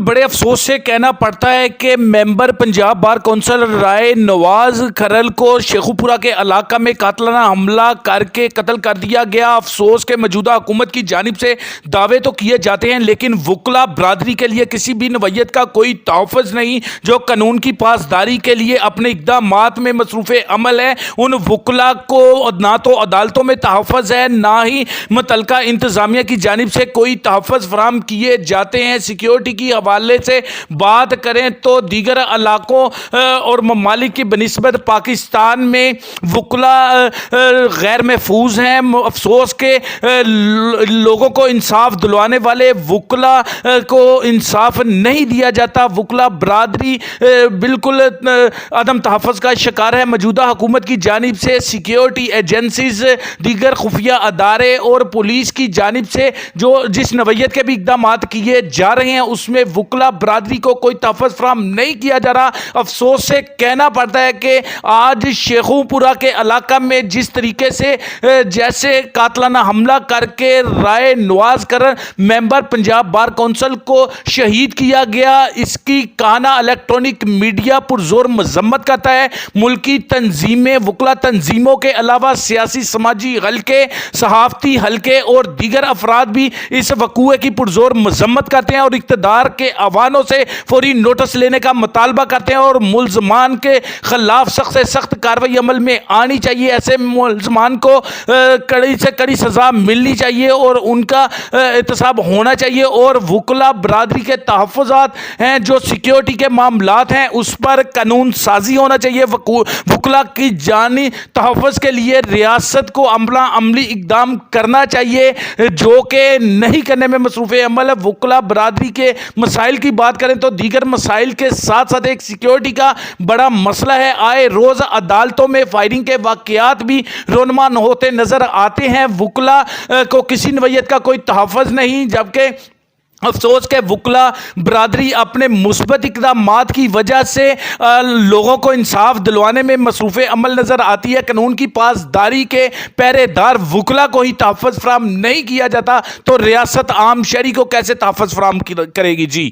بڑے افسوس سے کہنا پڑتا ہے کہ ممبر پنجاب بار کونسل رائے نواز کھرل کو شیخو پورہ کے علاقہ میں قاتلانہ حملہ کر کے قتل کر دیا گیا۔ افسوس کہ موجودہ حکومت کی جانب سے دعوے تو کیے جاتے ہیں لیکن وکلا برادری کے لیے کسی بھی نوعیت کا کوئی تحفظ نہیں جو قانون کی پاسداری کے لیے اپنے اقدامات میں مصروف عمل ہے۔ ان وکلا کو نہ تو عدالتوں میں تحفظ ہے نہ ہی متعلقہ انتظامیہ کی جانب سے کوئی تحفظ فراہم کیے جاتے ہیں۔ سیکیورٹی کی حوالے سے بات کریں تو دیگر علاقوں اور ممالک کی بنسبت پاکستان میں وکلا غیر محفوظ ہیں۔ افسوس کہ لوگوں کو انصاف دلوانے والے وکلا کو انصاف نہیں دیا جاتا۔ وکلا برادری بالکل عدم تحفظ کا شکار ہے۔ موجودہ حکومت کی جانب سے سیکیورٹی ایجنسیز، دیگر خفیہ ادارے اور پولیس کی جانب سے جس نوعیت کے بھی اقدامات کیے جا رہے ہیں اس میں وکلا برادری کو کوئی تحفظ فراہم نہیں کیا جا رہا۔ افسوس سے کہنا پڑتا ہے کہ آج شیخو پورہ کے علاقہ میں جس طریقے سے جیسے قاتلانہ حملہ کر کے رائے نواز کھرل ممبر پنجاب بار کونسل کو شہید کیا گیا، اس کی کہانہ الیکٹرانک میڈیا پرزور مذمت کرتا ہے۔ ملکی تنظیمیں، وکلا تنظیموں کے علاوہ سیاسی سماجی حلقے، صحافتی حلقے اور دیگر افراد بھی اس وقوعے کی پرزور مذمت کرتے ہیں اور اقتدار کے عوانوں سے فوری نوٹس لینے کا مطالبہ کرتے ہیں اور ملزمان کے خلاف سخت سے سخت کارروائی عمل میں آنی چاہیے۔ ایسے ملزمان کو کڑی سے کڑی سزا ملنی چاہیے اور ان کا احتساب ہونا چاہیے، اور وکلا برادری کے تحفظات ہیں، جو سیکیورٹی کے معاملات ہیں، اس پر قانون سازی ہونا چاہیے۔ وکلا کی جانی تحفظ کے لیے ریاست کو عملی اقدام کرنا چاہیے جو کہ نہیں کرنے میں مصروف عمل ہے۔ وکلا برادری کے مسائل کی بات کریں تو دیگر مسائل کے ساتھ ساتھ ایک سیکیورٹی کا بڑا مسئلہ ہے۔ آئے روز عدالتوں میں فائرنگ کے واقعات بھی رونما ہوتے نظر آتے ہیں۔ وکلا کو کسی نوعیت کا کوئی تحفظ نہیں، جبکہ افسوس کہ وکلا برادری اپنے مثبت اقدامات کی وجہ سے لوگوں کو انصاف دلوانے میں مصروف عمل نظر آتی ہے۔ قانون کی پاسداری کے پہرے دار وکلا کو ہی تحفظ فراہم نہیں کیا جاتا تو ریاست عام شہری کو کیسے تحفظ فراہم کرے گی؟ جی